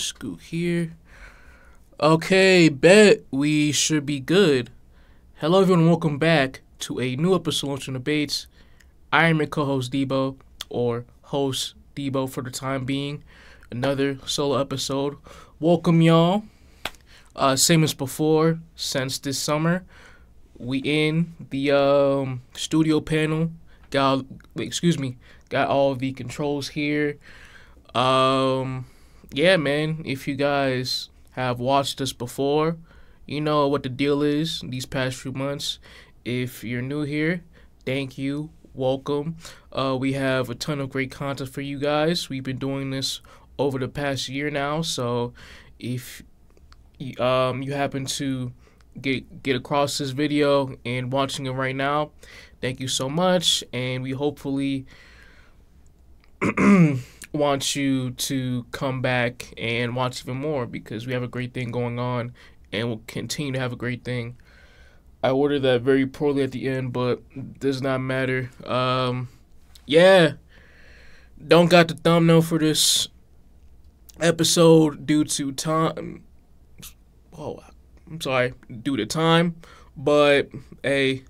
Scoot here. Okay, bet we should be good. Hello, everyone. Welcome back to a new episode of Lunch and Debates. I am your co-host Dibo, or host Dibo for the time being. Another solo episode. Welcome, y'all. Same as before. Since this summer, we in the studio panel. Got all the controls here. Yeah, man. If you guys have watched us before, you know what the deal is these past few months. If you're new here, thank you. Welcome. We have a ton of great content for you guys. We've been doing this over the past year now, so if you happen to get across this video and watching it right now, thank you so much, and we hopefully want you to come back and watch even more because we have a great thing going on and we'll continue to have a great thing. I ordered that very poorly at the end, but does not matter. Yeah, don't got the thumbnail for this episode due to time. Oh, I'm sorry, due to time, but hey,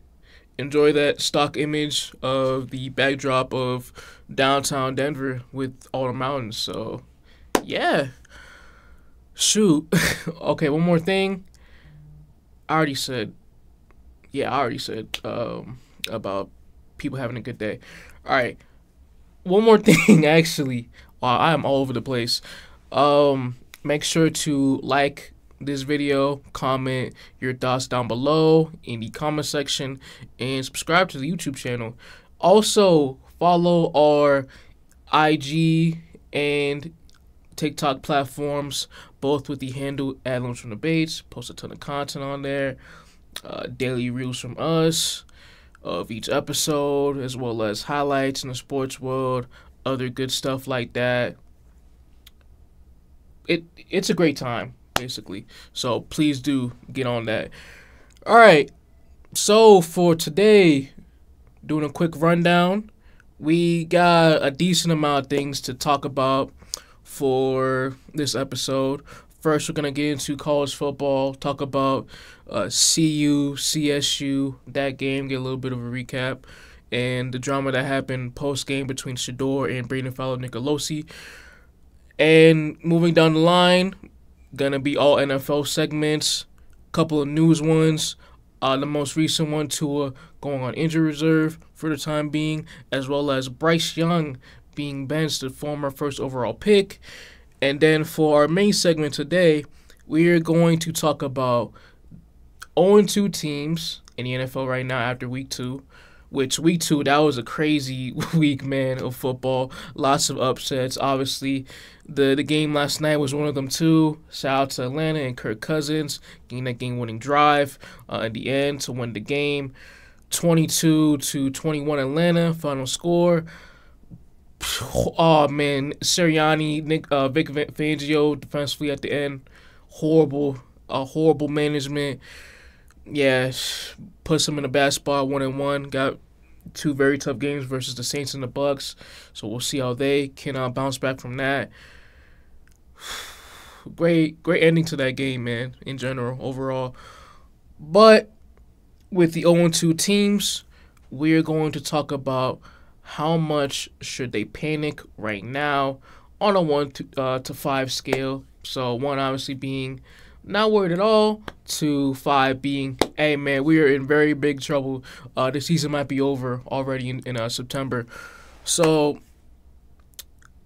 enjoy that stock image of the backdrop of downtown Denver with all the mountains. So, yeah. Shoot. Okay, one more thing. I already said about people having a good day. All right. One more thing, actually. Wow, I am all over the place. Make sure to like this video, comment your thoughts down below in the comment section, and subscribe to the YouTube channel. Also, follow our IG and TikTok platforms, both with the handle at Lunch from Debates. Post a ton of content on there, daily reels from us of each episode, as well as highlights in the sports world, other good stuff like that. It's a great time, basically. So please do get on that. All right. So for today, doing a quick rundown, we got a decent amount of things to talk about for this episode. First, we're going to get into college football, talk about CU, CSU, that game, get a little bit of a recap, and the drama that happened post-game between Shador and Braden Fowler-Nicolosi. And moving down the line, going to be all NFL segments, couple of news ones. The most recent one, Tua going on injury reserve for the time being, as well as Bryce Young being benched, the former first overall pick. And then for our main segment today, we are going to talk about 0-2 teams in the NFL right now after week 2. Which week 2, that was a crazy week, man, of football. Lots of upsets. Obviously, the game last night was one of them too. Shout out to Atlanta and Kirk Cousins getting that game-winning drive at the end to win the game. 22-21 Atlanta, final score. Oh, man, Sirianni, Vic Fangio defensively at the end. Horrible management. Yeah, puts them in a bad spot, 1-1. Got 2 very tough games versus the Saints and the Bucks. So we'll see how they can bounce back from that. Great ending to that game, man, in general, overall. But with the 0-2 teams, we're going to talk about how much should they panic right now on a 1 to 5 scale. So 1 obviously being not worried at all, to 5 being, hey, man, we are in very big trouble. The season might be over already in September. So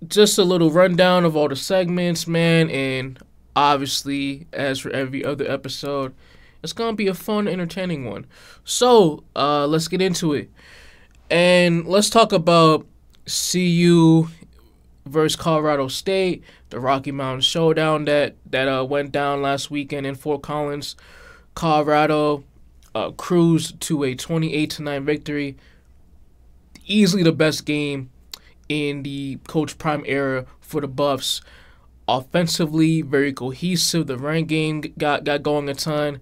just a little rundown of all the segments, man, and obviously, as for every other episode, it's going to be a fun, entertaining one. So let's get into it. And let's talk about CU versus Colorado State, the Rocky Mountain Showdown that went down last weekend in Fort Collins. Colorado cruised to a 28-9 victory. Easily the best game in the Coach Prime era for the Buffs. Offensively, very cohesive. The run game got going a ton.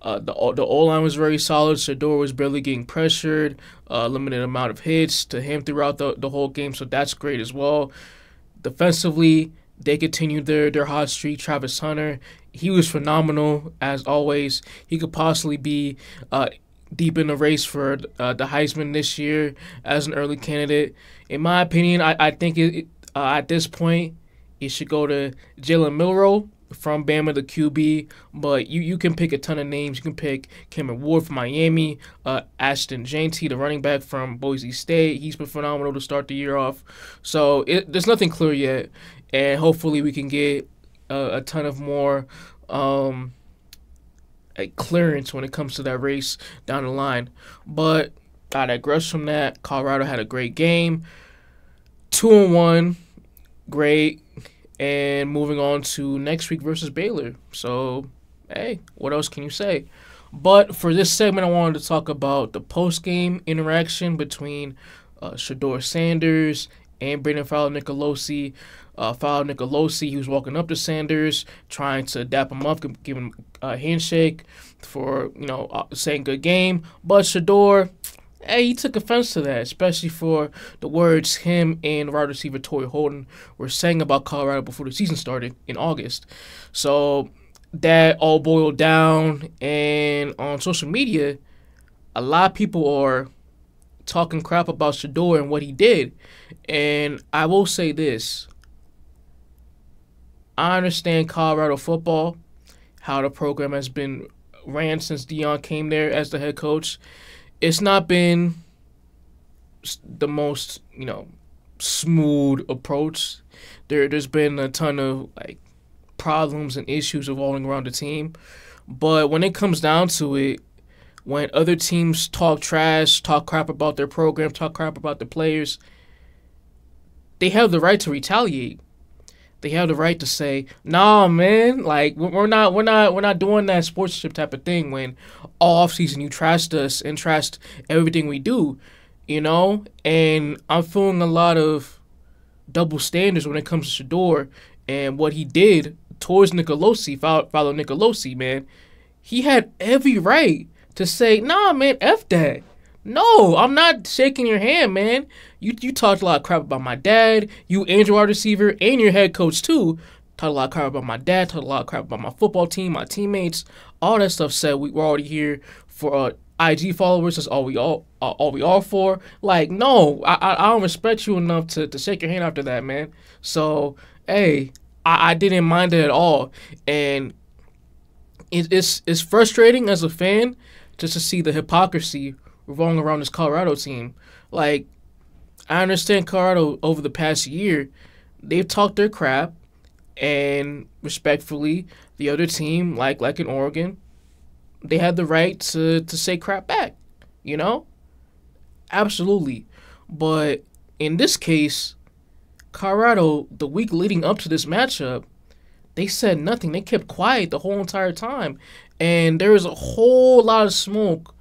The O-line was very solid. Shador was barely getting pressured. Limited amount of hits to him throughout the whole game, so that's great as well. Defensively, They continued their hot streak. Travis Hunter, he was phenomenal as always. He could possibly be deep in the race for the Heisman this year as an early candidate. In my opinion, I think at this point it should go to Jalen Milroe from Bama, the QB. But you can pick a ton of names. You can pick Cameron Ward from Miami, Ashton Jeanty, the running back from Boise State. He's been phenomenal to start the year off. So there's nothing clear yet, and hopefully we can get a ton of more clearance when it comes to that race down the line. But I digress from that. Colorado had a great game. 2-1, great. And moving on to next week versus Baylor. So, hey, what else can you say? But for this segment, I wanted to talk about the post-game interaction between Shedeur Sanders and Brandon Fowler-Nicolosi. Fowler-Nicolosi, he was walking up to Sanders, trying to dap him up, give him a handshake for, saying good game. But Shedeur, hey, he took offense to that, especially for the words him and wide receiver Torrey Holden were saying about Colorado before the season started in August. So that all boiled down, and on social media, a lot of people are talking crap about Shedeur and what he did. And I will say this. I understand Colorado football, how the program has been ran since Deion came there as the head coach. It's not been the most, smooth approach. There's been a ton of problems and issues revolving around the team. But when it comes down to it, when other teams talk trash, talk crap about their program, talk crap about the players, they have the right to retaliate. They have the right to say, "Nah, man, we're not doing that sportsmanship type of thing." When all offseason you trashed us and trashed everything we do, And I'm feeling a lot of double standards when it comes to Shedeur and what he did towards Fowler-Nicolosi, man. He had every right to say, "Nah, man, F that. No, I'm not shaking your hand, man. You talked a lot of crap about my dad. You and your wide receiver and your head coach, too. Talked a lot of crap about my dad. Talked a lot of crap about my football team, my teammates. All that stuff said. We're already here for IG followers. That's all we all for. No, I don't respect you enough to shake your hand after that, man. So, hey, I didn't mind it at all. And it's frustrating as a fan just to see the hypocrisy revolving around this Colorado team. I understand Colorado over the past year, they've talked their crap, and respectfully, the other team, like in Oregon, they had the right to say crap back, Absolutely. But in this case, Colorado, the week leading up to this matchup, they said nothing. They kept quiet the whole entire time. And there was a whole lot of smoke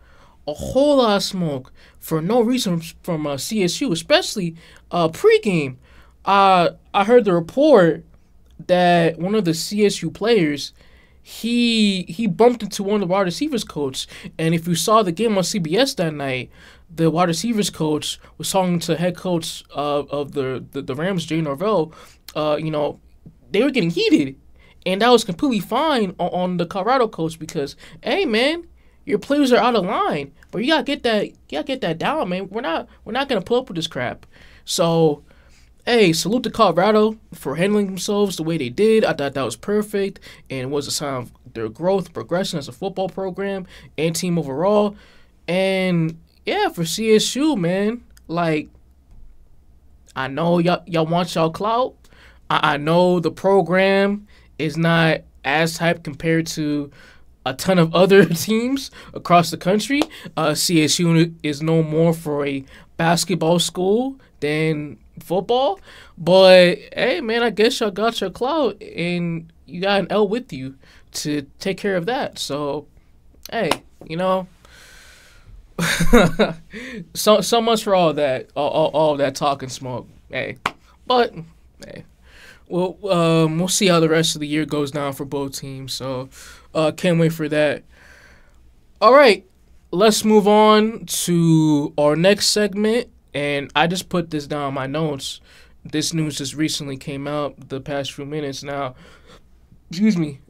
for no reason from CSU, especially pregame. I heard the report that one of the CSU players, he bumped into one of the wide receivers coach, and if you saw the game on CBS that night, the wide receivers coach was talking to head coach of the Rams, Jay Norvell. They were getting heated, and that was completely fine on the Colorado coach because, hey man, your players are out of line, but you gotta get that down, man. We're not gonna put up with this crap. So, hey, salute to Colorado for handling themselves the way they did. I thought that was perfect, and it was a sign of their growth, progression as a football program and team overall. And yeah, for CSU, man, I know y'all want y'all clout. I know the program is not as hyped compared to a ton of other teams across the country. CSU is no more for a basketball school than football. But, hey, man, I guess y'all got your clout, and you got an L with you to take care of that. So, hey, so much for all that, all that talk and smoke. Hey, but, hey. Well, we'll see how the rest of the year goes down for both teams. So, can't wait for that. All right, let's move on to our next segment. And I just put this down in my notes. this news just recently came out the past few minutes now. Excuse me.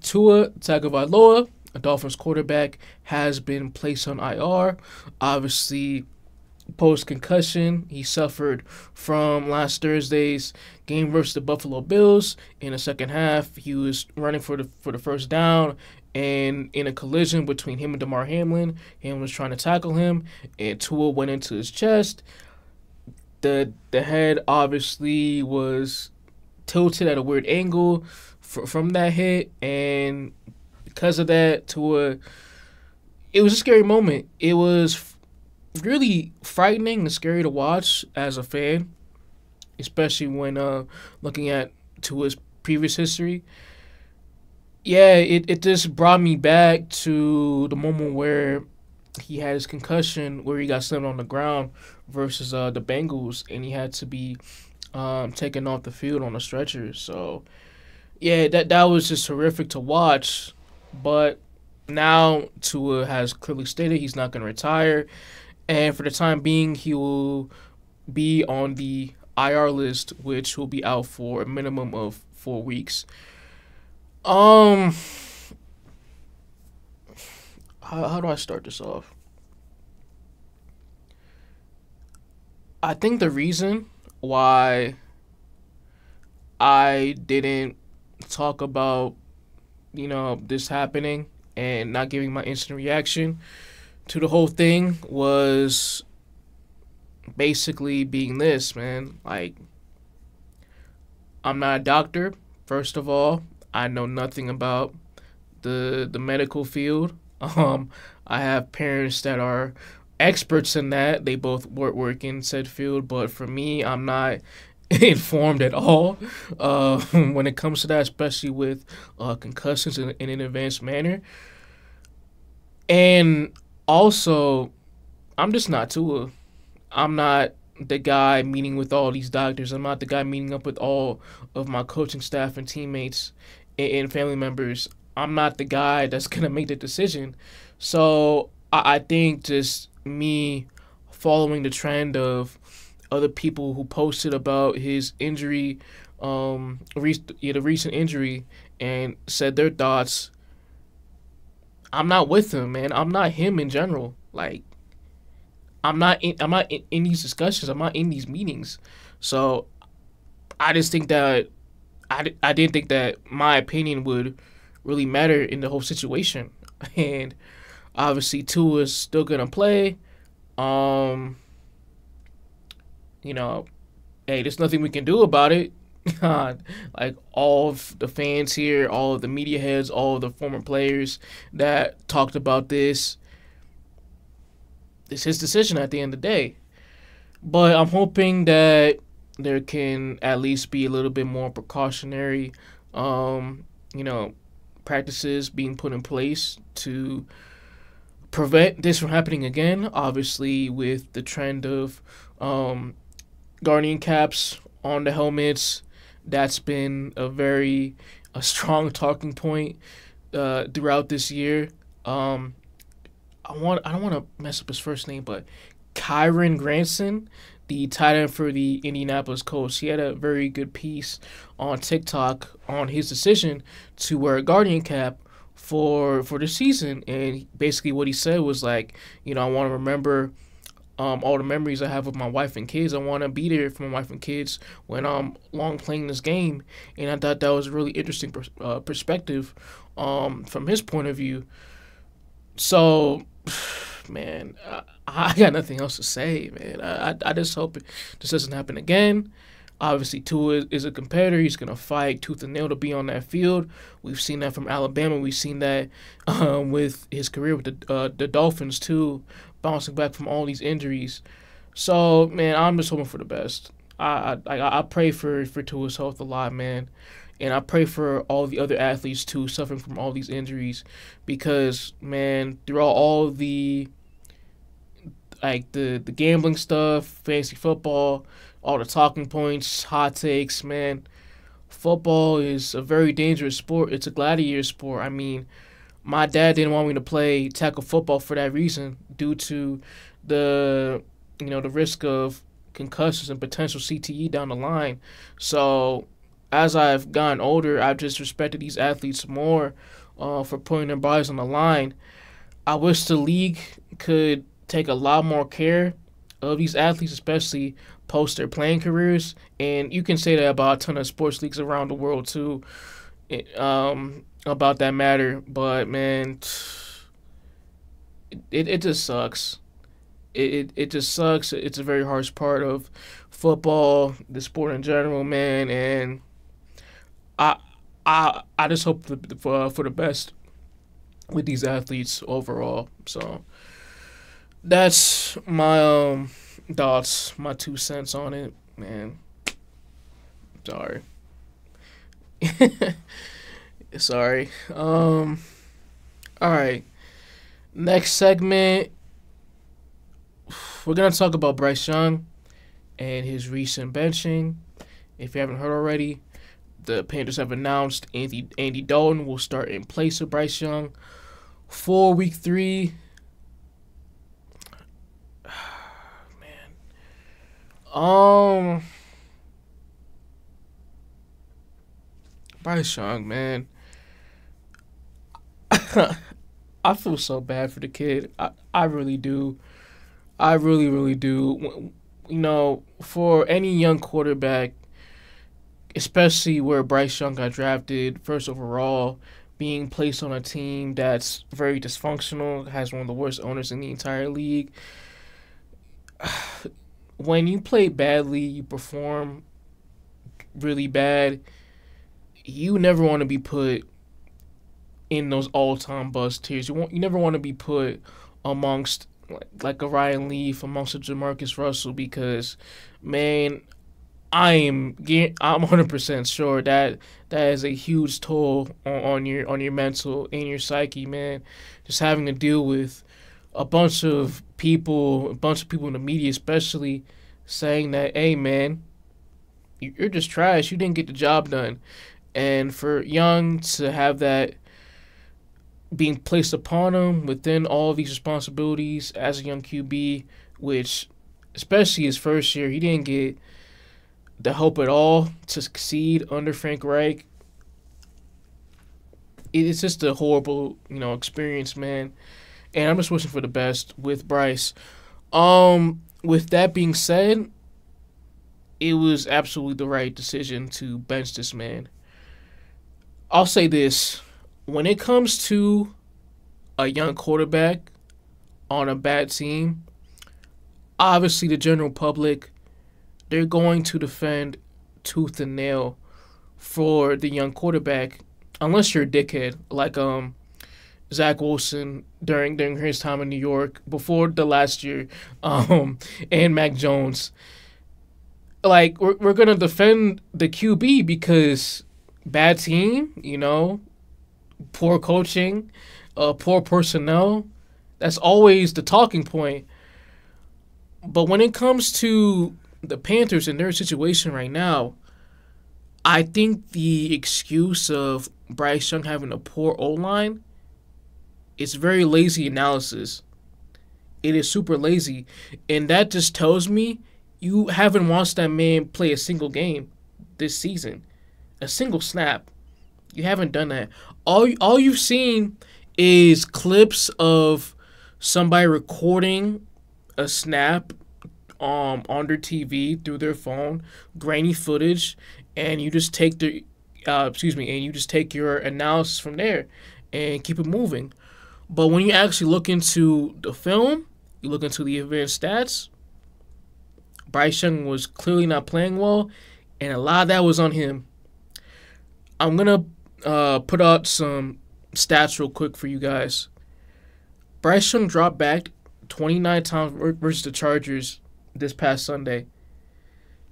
Tua Tagovailoa, a Dolphins quarterback, has been placed on IR. Obviously, post concussion he suffered from last Thursday's game versus the Buffalo Bills. In the second half, he was running for the first down, and in a collision between him and Damar Hamlin, Hamlin was trying to tackle him, and Tua went into his chest. The head obviously was tilted at a weird angle from that hit, and because of that, Tua, it was a scary moment. It was really frightening and scary to watch as a fan, especially when looking at Tua's previous history. Yeah, it just brought me back to the moment where he had his concussion, where he got slammed on the ground versus the Bengals, and he had to be taken off the field on a stretcher. So, yeah, that was just horrific to watch. But now Tua has clearly stated he's not going to retire, and for the time being, he will be on the IR list, which will be out for a minimum of 4 weeks. How do I start this off? I think the reason why I didn't talk about, this happening and not giving my instant reaction to the whole thing was basically being this, man. Like, I'm not a doctor, first of all. I know nothing about the medical field. I have parents that are experts in that. They both work in said field, but for me, I'm not informed at all when it comes to that, especially with concussions in an advanced manner. And also, I'm just not Tua. I'm not the guy meeting with all these doctors. I'm not the guy meeting up with all of my coaching staff and teammates and family members. I'm not the guy that's going to make the decision. So I think just me following the trend of other people who posted about his injury, the recent injury, and said their thoughts, I'm not with him, man. I'm not him in general. Like, I'm not in these discussions. I'm not in these meetings. So I just think that I didn't think that my opinion would really matter in the whole situation. And obviously Tua is still gonna play. Hey, there's nothing we can do about it. Like, all of the fans here, all of the media heads, all of the former players that talked about this, it's his decision at the end of the day. But I'm hoping that there can at least be a little bit more precautionary, practices being put in place to prevent this from happening again. Obviously, with the trend of guardian caps on the helmets, that's been a strong talking point throughout this year. I don't want to mess up his first name, but Kyron Granson, the tight end for the Indianapolis Colts, he had a very good piece on TikTok on his decision to wear a guardian cap for the season. And basically what he said was like, I want to remember all the memories I have with my wife and kids. I want to be there for my wife and kids when I'm long playing this game. And I thought that was a really interesting perspective from his point of view. So, man, I got nothing else to say, man. I just hope this doesn't happen again. Obviously, Tua is a competitor. He's going to fight tooth and nail to be on that field. We've seen that from Alabama. We've seen that with his career with the Dolphins, too, bouncing back from all these injuries. So, man, I'm just hoping for the best. I pray for Tua's health a lot, man. And I pray for all the other athletes, too, suffering from all these injuries. Because, man, throughout all the gambling stuff, fantasy football, all the talking points, hot takes, man, football is a very dangerous sport. It's a gladiator sport. I mean, my dad didn't want me to play tackle football for that reason, due to the risk of concussions and potential CTE down the line. So as I've gotten older, I've just respected these athletes more for putting their bodies on the line. I wish the league could take a lot more care of these athletes, especially post their playing careers. And you can say that about a ton of sports leagues around the world too, about that matter. But man, it just sucks. It just sucks. It's a very harsh part of football, the sport in general, man. And I I just hope for the best with these athletes overall. So that's my thoughts, my 2 cents on it, man. Sorry. Sorry. All right. Next segment, we're gonna talk about Bryce Young and his recent benching. If you haven't heard already, the Panthers have announced Andy Dalton will start in place of Bryce Young for Week 3. Man, Bryce Young, man. I feel so bad for the kid. I really do. I really, really do. You know, for any young quarterback, especially where Bryce Young got drafted first overall, being placed on a team that's very dysfunctional, has one of the worst owners in the entire league. When you play badly, you perform really bad, you never want to be put in those all-time bust tiers. You never want to be put amongst like a Ryan Leaf, amongst a Jamarcus Russell, because, man, I'm 100% sure that is a huge toll on your mental and your psyche, man. Just having to deal with a bunch of people in the media, especially, saying that, hey, man, you're just trash. You didn't get the job done. And for Young to have that being placed upon him within all of these responsibilities as a young QB, which, especially his first year, he didn't get the help at all to succeed under Frank Reich. It's just a horrible, experience, man. And I'm just wishing for the best with Bryce. With that being said, it was absolutely the right decision to bench this man. I'll say this. When it comes to a young quarterback on a bad team, obviously the general public, they're going to defend tooth and nail for the young quarterback, unless you're a dickhead, like Zach Wilson during his time in New York before the last year, and Mac Jones. Like, we're gonna defend the QB because bad team, poor coaching, poor personnel. That's always the talking point. But when it comes to the Panthers and their situation right now, I think the excuse of Bryce Young having a poor O-line is very lazy analysis. It is super lazy. And that just tells me you haven't watched that man play a single game this season. A single snap. You haven't done that. All you've seen is clips of somebody recording a snap on their TV through their phone, grainy footage, and you just take your analysis from there and keep it moving. But when you actually look into the film, you look into the advanced stats, Bryce Young was clearly not playing well, and a lot of that was on him. I'm gonna put out some stats real quick for you guys. Bryce Young dropped back 29 times versus the Chargers this past Sunday.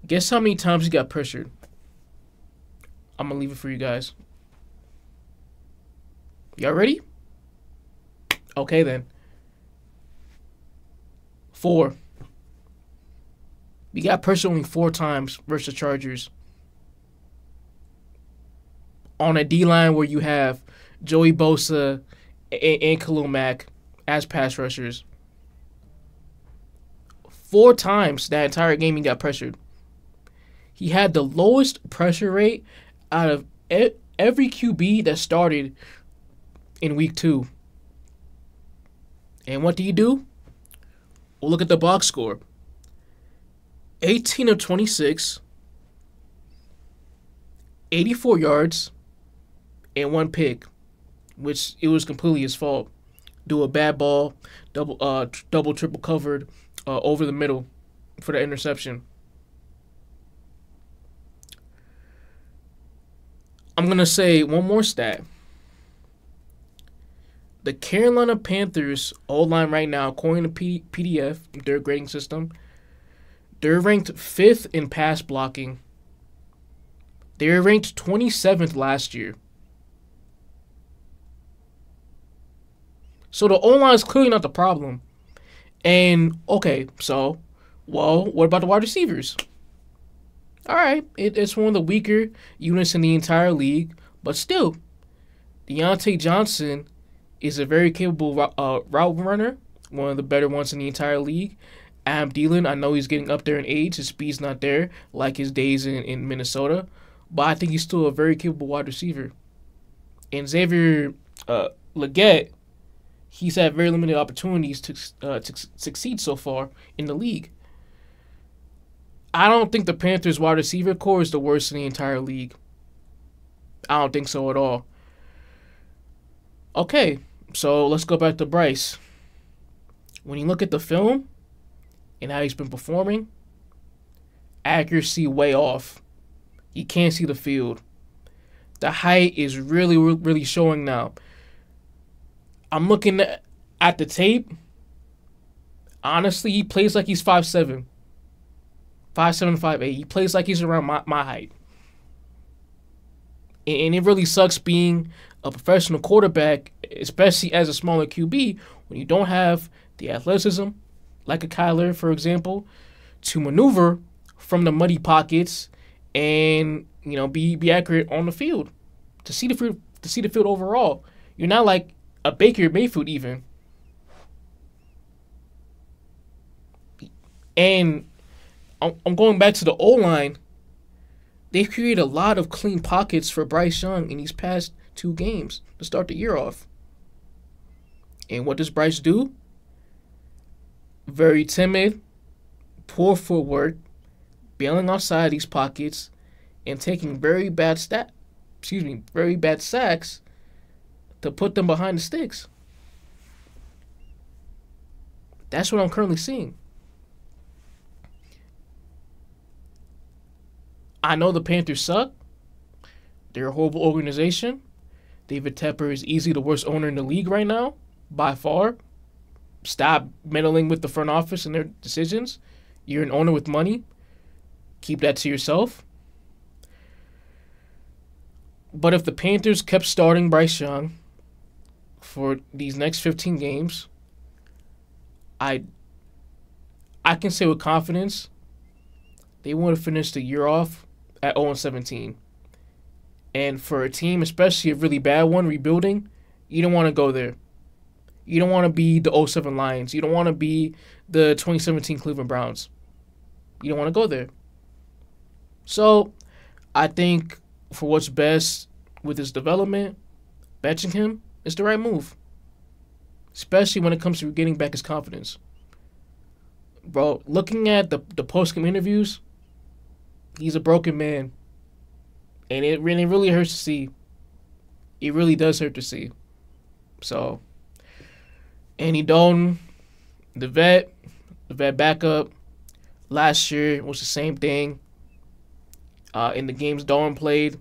Guess how many times he got pressured? I'm going to leave it for you guys. Y'all ready? Okay, then. 4. He got pressured only 4 times versus the Chargers. On a D-line where you have Joey Bosa and Khalil Mack as pass rushers. 4 times that entire game he got pressured. He had the lowest pressure rate out of every QB that started in week 2. And what do you do? Well, look at the box score. 18 of 26, 84 yards, and 1 pick, which it was completely his fault. Do a bad ball, double, triple covered over the middle for the interception. I'm going to say one more stat. The Carolina Panthers O-line right now, according to PDF, their grading system, they're ranked 5th in pass blocking. They were ranked 27th last year. So the O-line is clearly not the problem. And, okay, so, well, what about the wide receivers? All right, it's one of the weaker units in the entire league, but still, Deontay Johnson is a very capable route runner, one of the better ones in the entire league. Adam Thielen, I know he's getting up there in age. His speed's not there like his days in Minnesota, but I think he's still a very capable wide receiver. And Xavier Legette, he's had very limited opportunities to succeed so far in the league. I don't think the Panthers' wide receiver core is the worst in the entire league. I don't think so at all. Okay, so let's go back to Bryce. When you look at the film and how he's been performing, accuracy way off. You can't see the field. The height is really, really showing now. I'm looking at the tape. Honestly, he plays like he's 5'7". 5'7", 5'8". He plays like he's around my height. And it really sucks being a professional quarterback, especially as a smaller QB, when you don't have the athleticism, like a Kyler, for example, to maneuver from the muddy pockets and, you know, be accurate on the field, to see the field overall. You're not like a Baker Mayfield even. And I'm going back to the O-line. They've created a lot of clean pockets for Bryce Young in these past 2 games to start the year off. And what does Bryce do? Very timid, poor footwork, bailing outside these pockets, and taking very bad sacks to put them behind the sticks. That's what I'm currently seeing. I know the Panthers suck. They're a horrible organization. David Tepper is easily the worst owner in the league right now, by far. Stop meddling with the front office and their decisions. You're an owner with money. Keep that to yourself. But if the Panthers kept starting Bryce Young for these next 15 games, I can say with confidence they would have finished the year off at 0-17. And for a team, especially a really bad one, rebuilding, you don't want to go there. You don't want to be the 07 Lions. You don't want to be the 2017 Cleveland Browns. You don't want to go there. So, I think for what's best with his development, benching him is the right move. Especially when it comes to getting back his confidence. Bro, looking at the post-game interviews, he's a broken man. And it really hurts to see. It really does hurt to see. So, Andy Dalton, the vet backup, last year was the same thing. In the games Dalton played,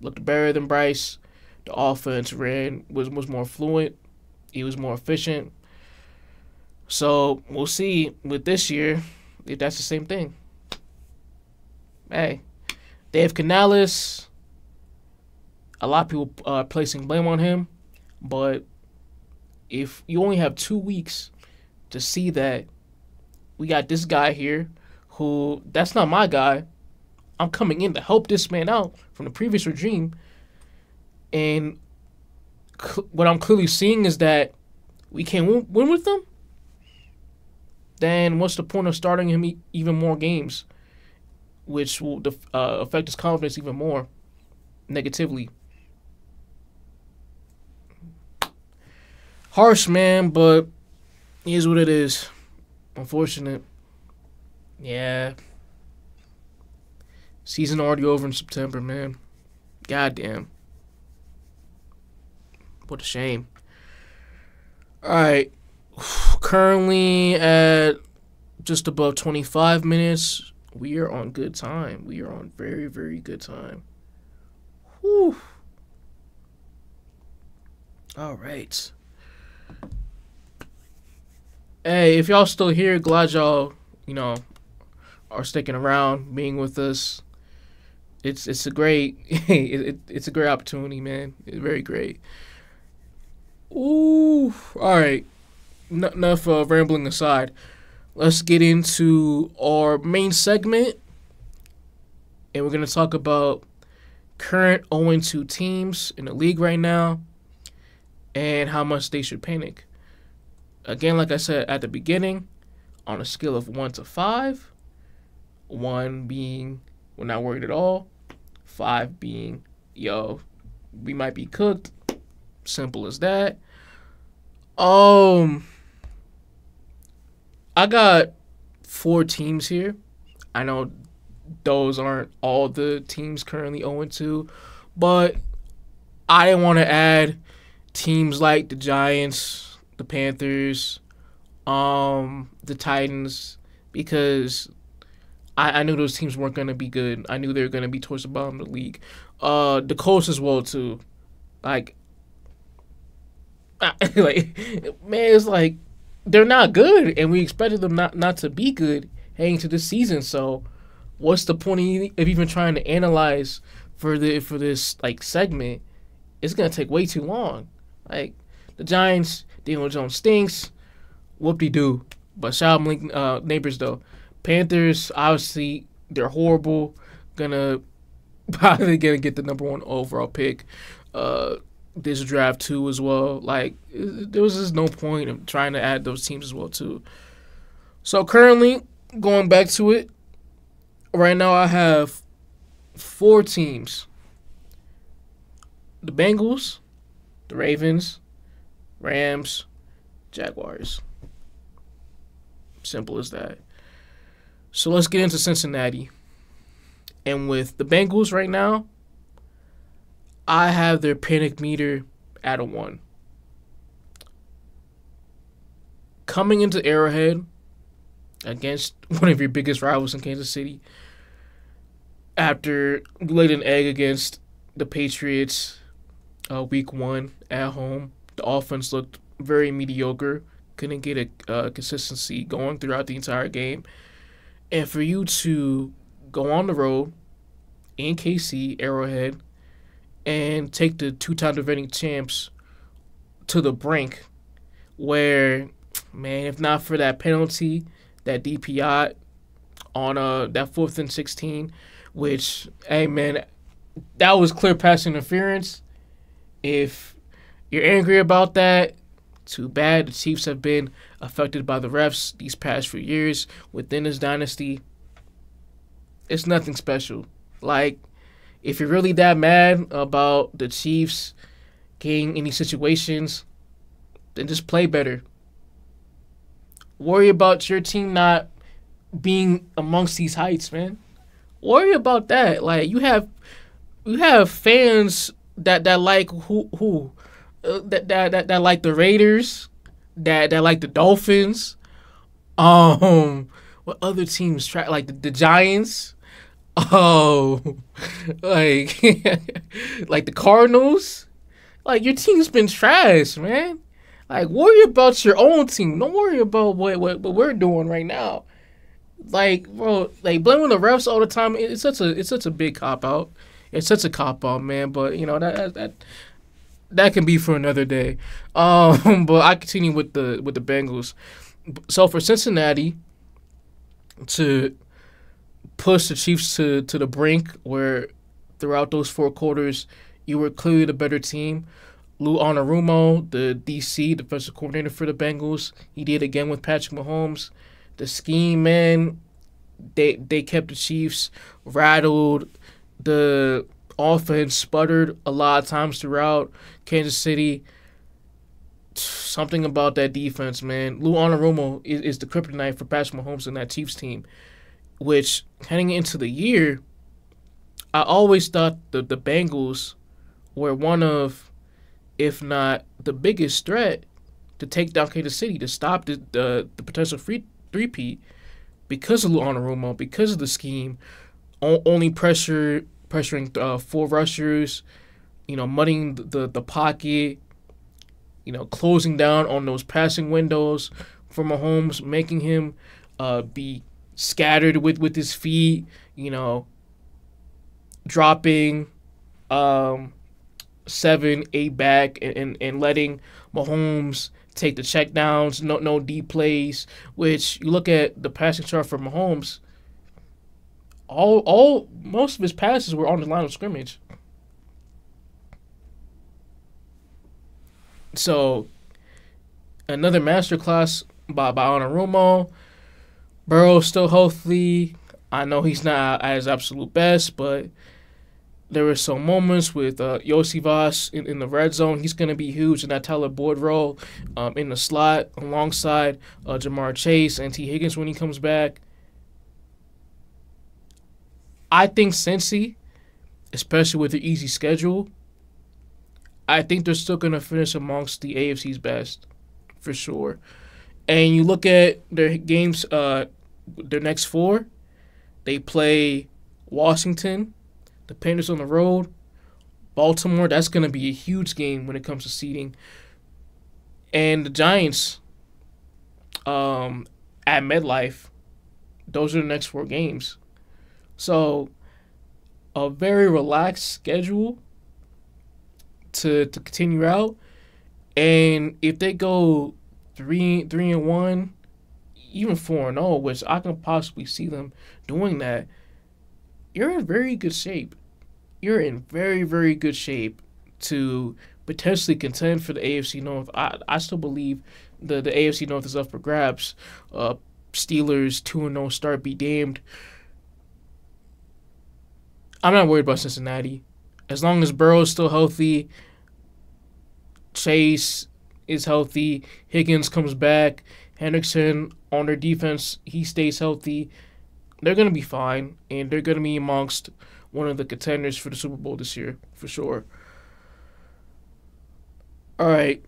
looked better than Bryce. The offense was more fluent. He was more efficient. So, we'll see with this year if that's the same thing. Hey, Dave Canales, a lot of people are placing blame on him, but if you only have 2 weeks to see that we got this guy here who, that's not my guy. I'm coming in to help this man out from the previous regime. And what I'm clearly seeing is that we can't win with them. then what's the point of starting him even more games, which will affect his confidence even more negatively? Harsh, man, but it is what it is. Unfortunate. Yeah. Season already over in September, man. Goddamn. What a shame. Alright. Currently at just above 25 minutes. We are on good time. We are on very, very good time. Whew. Alright. Hey, if y'all still here, glad y'all, are sticking around, being with us. It's a great it's a great opportunity, man. It's very great. Ooh, all right. Enough rambling aside. Let's get into our main segment, and we're gonna talk about current 0-2 teams in the league right now, and how much they should panic. Again, like I said at the beginning, on a scale of 1 to 5, 1 being we're not worried at all, 5 being, yo, we might be cooked. Simple as that. I got 4 teams here. I know those aren't all the teams currently 0-2, but I didn't want to add teams like the Giants, the Panthers, the Titans, because I knew those teams weren't going to be good. I knew they were going to be towards the bottom of the league. The Colts as well, too. Like, man, it's like they're not good, and we expected them not to be good heading to this season. So, what's the point of even trying to analyze for this like segment? It's gonna take way too long. Like the Giants, Daniel Jones stinks. Whoop-de-doo. But shout out neighbors though. Panthers, obviously, they're horrible. Probably gonna get the number 1 overall pick. This draft too as well. Like there was just no point of trying to add those teams as well too. So currently, going back to it, right now I have 4 teams. The Bengals, the Ravens, Rams, Jaguars. Simple as that. So let's get into Cincinnati. And with the Bengals right now, I have their panic meter at a 1. Coming into Arrowhead against one of your biggest rivals in Kansas City, after you laid an egg against the Patriots week 1 at home, the offense looked very mediocre. Couldn't get a consistency going throughout the entire game. And for you to go on the road in KC, Arrowhead, and take the 2-time defending champs to the brink, where, man, if not for that penalty, that DPI on that 4th and 16, which, hey, man, that was clear pass interference. If you're angry about that, too bad. The Chiefs have been affected by the refs these past few years within this dynasty. It's nothing special. Like, if you're really that mad about the Chiefs getting any situations, then just play better. Worry about your team not being amongst these heights, man. Worry about that. Like, you have fans that like that like the Raiders, that like the Dolphins. What other teams like the Giants? Oh, like like the Cardinals. Like, your team's been trash, man. Like, worry about your own team. Don't worry about what we're doing right now. Like, bro, like blaming the refs all the time. It's such a big cop out. It's such a cop out, man. But that can be for another day. But I continue with the Bengals. So for Cincinnati to push the Chiefs to the brink, where throughout those 4 quarters you were clearly the better team. Lou Anarumo, the DC defensive coordinator for the Bengals, he did again with Patrick Mahomes. The scheme, man, they kept the Chiefs rattled. The offense sputtered a lot of times throughout Kansas City. Something about that defense, man. Lou Anarumo is the kryptonite for Patrick Mahomes and that Chiefs team, which heading into the year, I always thought the Bengals were one of, if not the biggest threat to take down Kansas City, to stop the potential three-peat because of Lou Anarumo, because of the scheme, only pressuring 4 rushers, muddying the pocket, closing down on those passing windows for Mahomes, making him be scattered with his feet, dropping 7, 8 back and letting Mahomes take the checkdowns, no deep plays, which you look at the passing chart for Mahomes, most of his passes were on the line of scrimmage. So, another masterclass by Anarumo. Burrow's still healthy. I know he's not at his absolute best, but there were some moments with Yosivas in the red zone. He's going to be huge in that Tyler Boyd role in the slot alongside Jamar Chase and T. Higgins when he comes back. I think Cincy, especially with their easy schedule, I think they're still going to finish amongst the AFC's best, for sure. And you look at their games, their next 4, they play Washington, the Panthers on the road, Baltimore. That's going to be a huge game when it comes to seeding. And the Giants at MetLife. Those are the next 4 games. So, a very relaxed schedule to continue out. And if they go 3-1, even 4-0, which I can possibly see them doing that, you're in very good shape. You're in very, very good shape to potentially contend for the AFC North. I still believe the AFC North is up for grabs. Steelers 2-0 start be damned. I'm not worried about Cincinnati. As long as Burrow's still healthy, Chase is healthy, Higgins comes back, Hendrickson on their defense, he stays healthy, they're going to be fine, and they're going to be amongst one of the contenders for the Super Bowl this year, for sure. All right.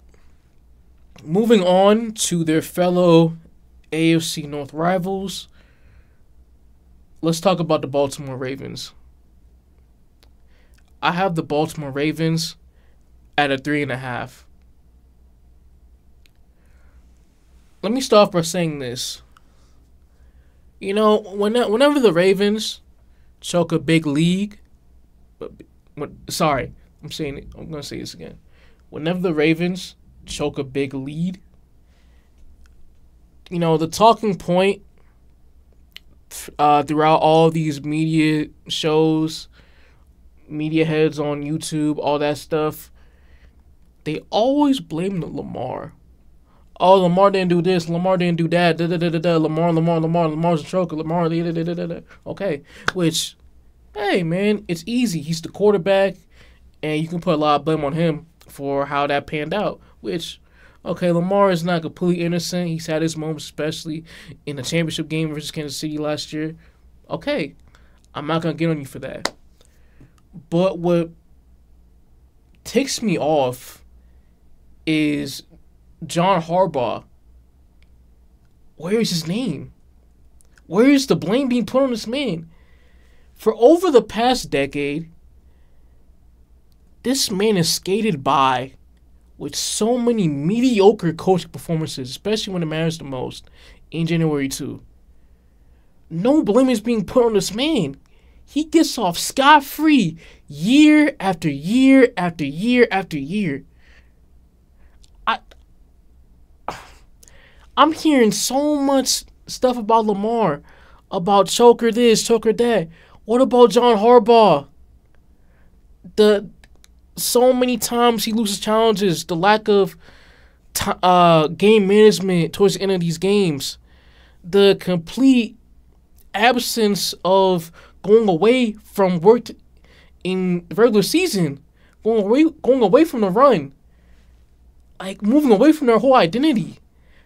Moving on to their fellow AFC North rivals, let's talk about the Baltimore Ravens. I have the Baltimore Ravens at a 3.5. Let me start off by saying this. Whenever the Ravens choke a big lead, I'm going to say this again. Whenever the Ravens choke a big lead, the talking point throughout all these media shows, media heads on YouTube, all that stuff, they always blame Lamar. Oh, Lamar didn't do this. Lamar didn't do that. Lamar's a choker. Lamar. Okay, which, hey, man, it's easy. He's the quarterback, and you can put a lot of blame on him for how that panned out. Which, okay, Lamar is not completely innocent. He's had his moments, especially in the championship game versus Kansas City last year. Okay, I'm not going to get on you for that. But what ticks me off is John Harbaugh. Where is his name? Where is the blame being put on this man? For over the past decade, this man is skated by with so many mediocre coaching performances, especially when it matters the most, in January 2. No blame is being put on this man. He gets off scot-free year after year after year after year. I'm hearing so much stuff about Lamar, about choker this, choker that. What about John Harbaugh? So many times he loses challenges, the lack of game management towards the end of these games, the complete absence of going away from work in the regular season, going away from the run, like moving away from their whole identity.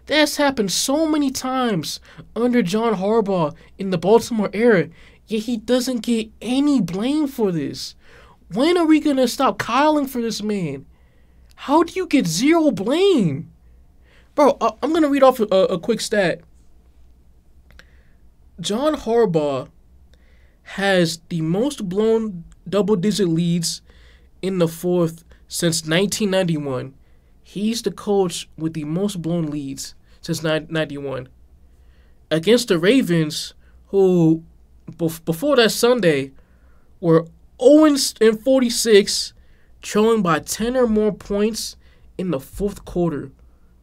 That's happened so many times under John Harbaugh in the Baltimore era, yet he doesn't get any blame for this. When are we going to stop coddling for this man? How do you get zero blame? Bro, I'm going to read off a quick stat. John Harbaugh has the most blown double-digit leads in the fourth since 1991. He's the coach with the most blown leads since 1991. Against the Ravens, who before that Sunday were 0-46, trailing by 10 or more points in the fourth quarter,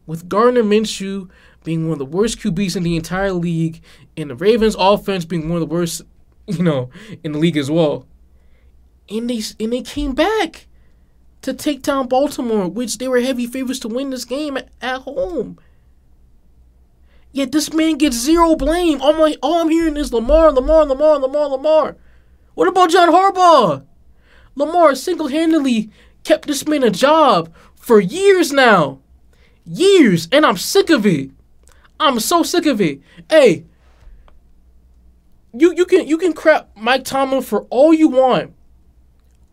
with Gardner Minshew being one of the worst QBs in the entire league, and the Ravens' offense being one of the worst, in the league as well. And they came back to take down Baltimore, which they were heavy favorites to win this game at home. Yet this man gets zero blame. All I'm hearing is Lamar. What about John Harbaugh? Lamar single-handedly kept this man a job for years now. Years, and I'm sick of it. I'm so sick of it. Hey, you can crap Mike Tomlin for all you want.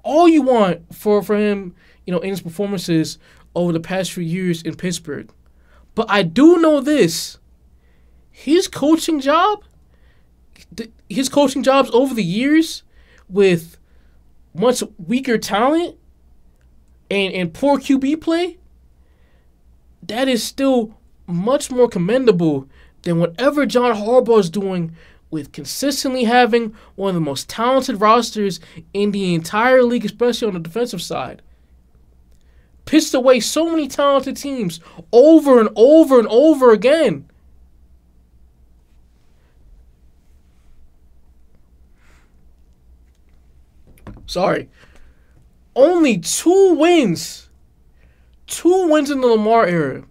All you want for him, in his performances over the past few years in Pittsburgh. But I do know this. His coaching jobs over the years with much weaker talent and poor QB play, that is still much more commendable than whatever John Harbaugh is doing with consistently having one of the most talented rosters in the entire league, especially on the defensive side. Pissed away so many talented teams over and over and over again. Sorry. Only 2 wins. 2 wins in the Lamar era.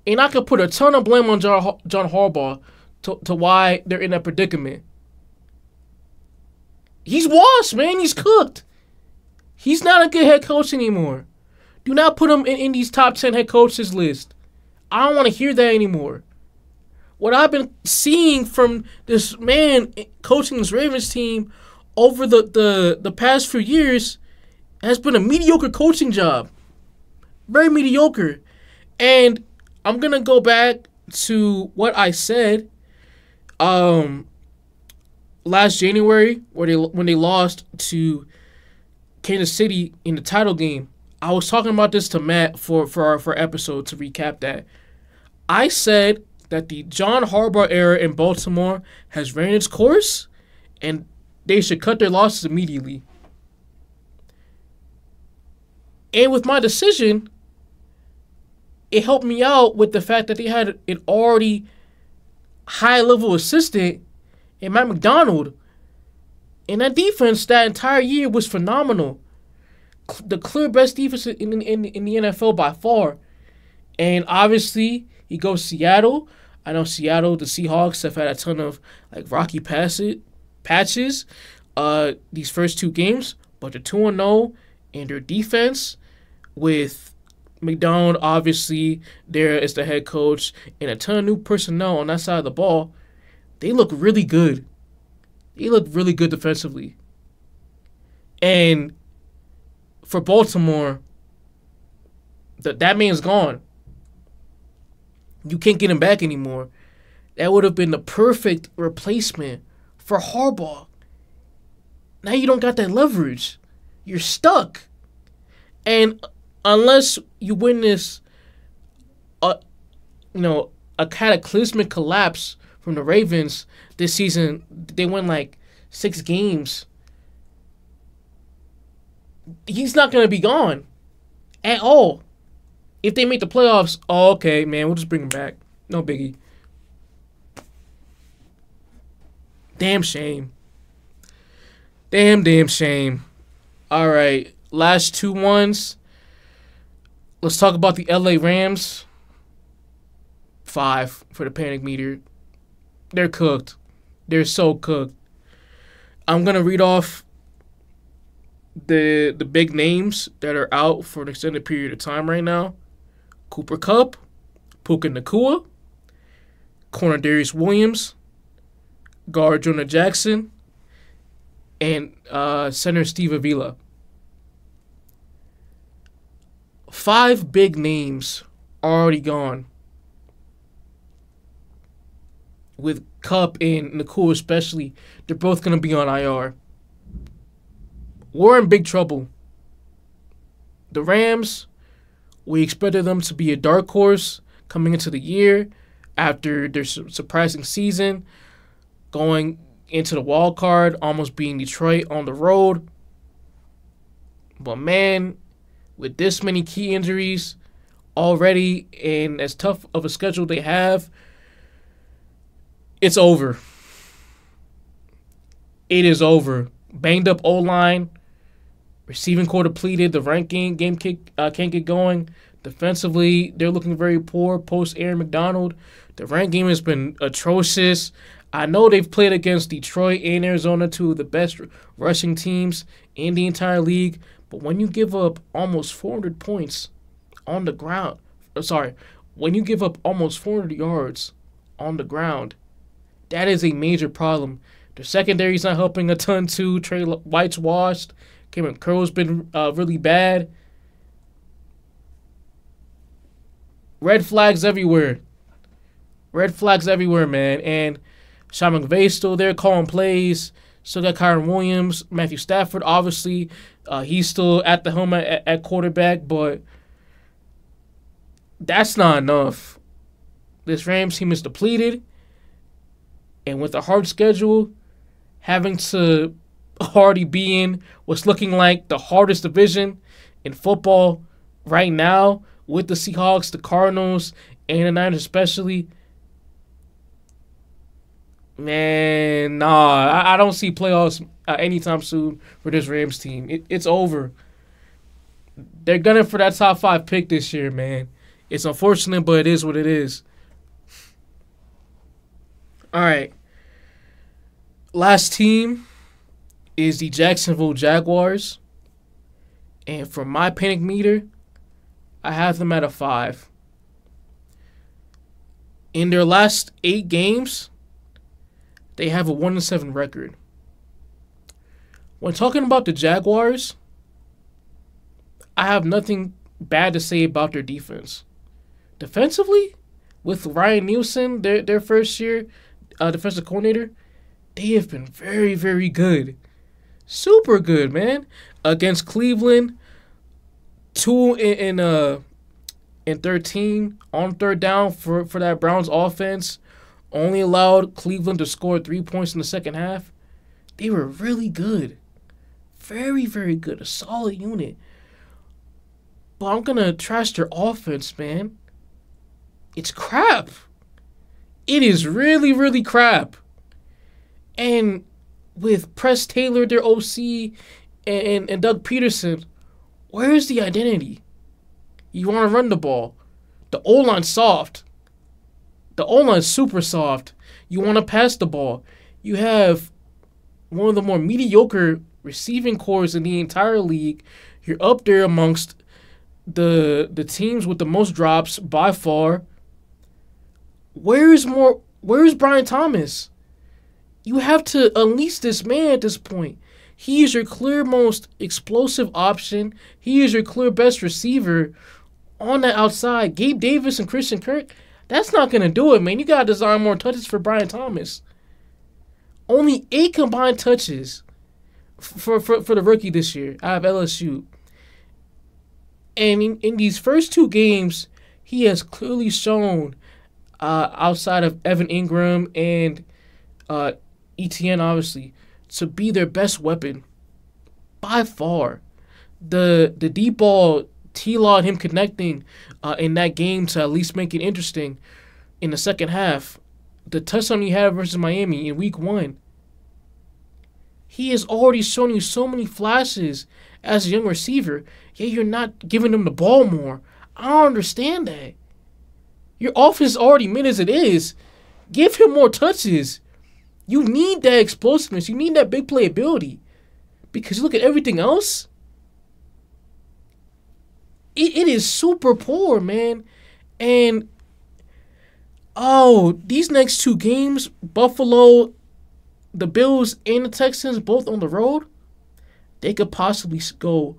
And I could put a ton of blame on John Harbaugh to why they're in that predicament. He's washed, man. He's cooked. He's not a good head coach anymore. Do not put him in these top 10 head coaches list. I don't want to hear that anymore. What I've been seeing from this man coaching this Ravens team over the past few years has been a mediocre coaching job. Very mediocre. And I'm going to go back to what I said last January when they lost to Kansas City in the title game. I was talking about this to Matt for our episode to recap that. I said that the John Harbaugh era in Baltimore has ran its course and they should cut their losses immediately. And with my decision, it helped me out with the fact that they had an already high-level assistant in Matt McDonald. And that defense that entire year was phenomenal. The clear best defense in the NFL by far. And obviously, he goes to Seattle. I know Seattle, the Seahawks, have had a ton of rocky patches these first 2 games. But they're 2-0, and their defense with McDonald, obviously, there as the head coach, and a ton of new personnel on that side of the ball, they look really good. They look really good defensively. And for Baltimore, that man's gone. You can't get him back anymore. That would have been the perfect replacement for Harbaugh. Now you don't got that leverage. You're stuck. And unless you witness a cataclysmic collapse from the Ravens this season, they win 6 games. He's not going to be gone at all. If they make the playoffs, okay, man, we'll just bring him back. No biggie. Damn shame. Damn shame. All right, last 2 ones. Let's talk about the LA Rams. 5 for the panic meter. they're cooked. They're so cooked. I'm gonna read off the big names that are out for an extended period of time right now. Cooper Kupp, Puka Nacua, corner Darius Williams, guard Jonah Jackson, and center Steve Avila. 5 big names already gone. With Kupp and Nacua especially, they're both going to be on IR. We're in big trouble. The Rams, we expected them to be a dark horse coming into the year after their surprising season, going into the wild card, almost beating Detroit on the road. But man, with this many key injuries already and as tough of a schedule they have, it's over. It is over. Banged up O-line, receiving core depleted, the ranking game can't get going. Defensively, they're looking very poor post Aaron McDonald. The run game has been atrocious. I know they've played against Detroit and Arizona, two of the best rushing teams in the entire league. But when you give up almost 400 points on the ground, when you give up almost 400 yards on the ground, that is a major problem. The secondary's not helping a ton too. Trey White's washed. Cameron Curl's been really bad. Red flags everywhere. Red flags everywhere, man. And Sean McVay's still there calling plays. Still got Kyron Williams. Matthew Stafford, obviously. He's still at the helm at quarterback, but that's not enough. This Rams team is depleted. And with a hard schedule, having to already be in what's looking like the hardest division in football right now with the Seahawks, the Cardinals, and the Niners especially, man, nah, I don't see playoffs anytime soon for this Rams team. It's over. They're gunning for that top 5 pick this year, man. It's unfortunate, but it is what it is. All right. Last team is the Jacksonville Jaguars. And for my panic meter, I have them at a 5. In their last 8 games, they have a 1-7 record. When talking about the Jaguars, I have nothing bad to say about their defense. Defensively, with Ryan Nielsen, their first year defensive coordinator, they have been very, very good. Super good, man. Against Cleveland, 2 in 13 on third down for that Browns offense. Only allowed Cleveland to score 3 points in the second half. They were really good. Very, very good. A solid unit. But I'm going to trash their offense, man. It's crap. It is really, really crap. And with Press Taylor, their OC, and Doug Peterson, where's the identity? You want to run the ball. The O-line's soft. The O-line's super soft. You want to pass the ball. You have one of the more mediocre receiving cores in the entire league. You're up there amongst the teams with the most drops by far. Where's Brian Thomas? You have to unleash this man at this point. He is your clear most explosive option. He is your clear best receiver on the outside. Gabe Davis and Christian Kirk, that's not going to do it, man. You got to design more touches for Brian Thomas. Only 8 combined touches for the rookie this year out of LSU. And in these first 2 games, he has clearly shown, outside of Evan Ingram and ETN, obviously, to be their best weapon by far. The deep ball, T-Law and him connecting in that game to at least make it interesting in the second half. The touchdown he had versus Miami in week 1. He has already shown you so many flashes as a young receiver, yet you're not giving him the ball more. I don't understand that. Your offense is already mid as it is. Give him more touches. You need that explosiveness. You need that big play ability. Because you look at everything else, it is super poor, man. And, these next two games, Buffalo, the Bills, and the Texans, both on the road, they could possibly go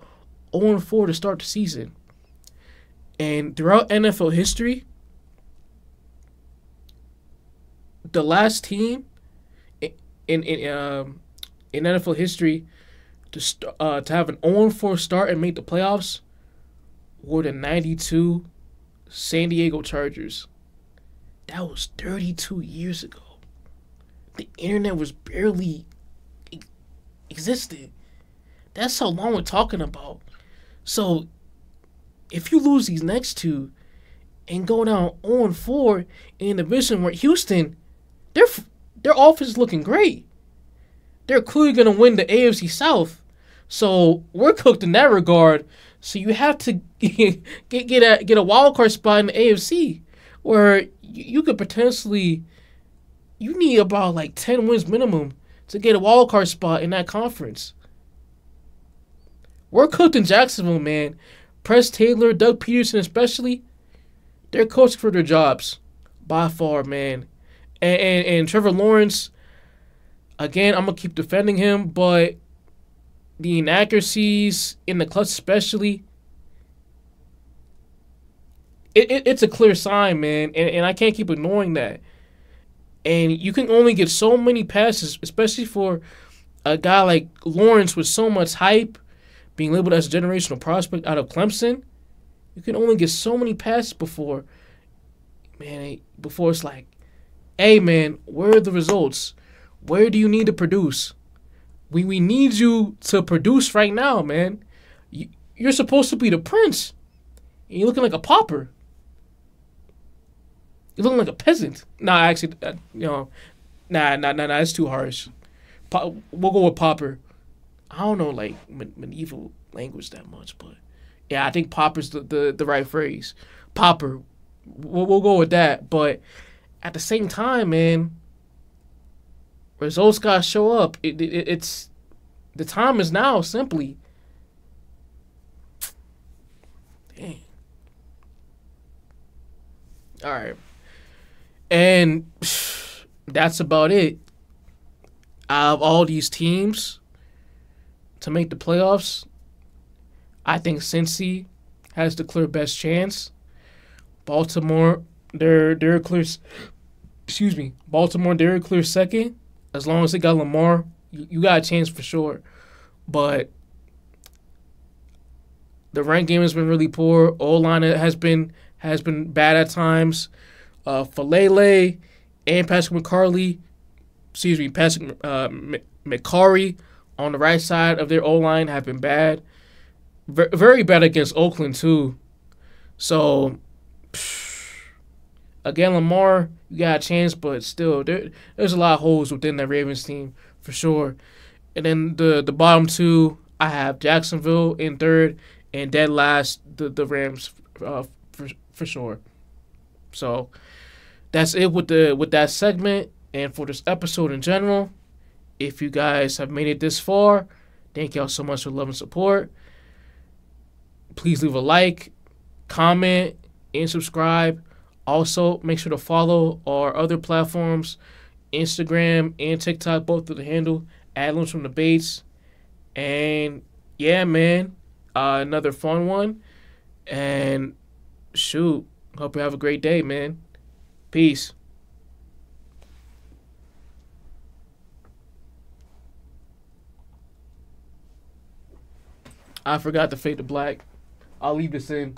0-4 to start the season. And throughout NFL history, the last team in NFL history to have an 0-4 start and make the playoffs were the '92 San Diego Chargers. That was 32 years ago. The internet was barely existed. That's how long we're talking about. So, if you lose these next two and go down 0-4 in a division where Houston, their offense is looking great. They're clearly going to win the AFC South. So, we're cooked in that regard. So, you have to get a wild card spot in the AFC where you could potentially, you need about like 10 wins minimum to get a wild card spot in that conference. We're cooked in Jacksonville, man. Press Taylor, Doug Peterson especially, they're coached for their jobs by far, man. And Trevor Lawrence, again, I'm going to keep defending him, but the inaccuracies in the clutch especially, it's a clear sign, man, and I can't keep ignoring that. And you can only get so many passes, especially for a guy like Lawrence with so much hype, being labeled as a generational prospect out of Clemson. You can only get so many passes before it's like, hey, man, where are the results? Where do you need to produce? We need you to produce right now, man. You're supposed to be the prince. And you're looking like a pauper. You're looking like a peasant. Nah, actually, nah, that's too harsh. We'll go with pauper. I don't know, like, medieval language that much, but yeah, I think pauper's the right phrase. Pauper. We'll go with that. But at the same time, man, results gotta show up. It's the time is now, simply. Dang. All right. And that's about it. Out of all these teams to make the playoffs, I think Cincy has the clear best chance. Baltimore, they're clear. Excuse me, Baltimore, they're a clear second. As long as they got Lamar, you got a chance for sure. But the run game has been really poor. O-line has been bad at times. Falele and Patrick McCarry on the right side of their O-line have been bad. Very bad against Oakland, too. So, again, Lamar, you got a chance, but still, there's a lot of holes within that Ravens team, for sure. And then the bottom two, I have Jacksonville in third, and dead last, the Rams, for sure. So, that's it with that segment, and for this episode in general. If you guys have made it this far, thank y'all so much for love and support. Please leave a like, comment, and subscribe. Also, make sure to follow our other platforms, Instagram and TikTok, both with the handle @Lunch from the Bates. And yeah, man, another fun one. And shoot, hope you have a great day, man. Peace. I forgot to fade to black. I'll leave this in.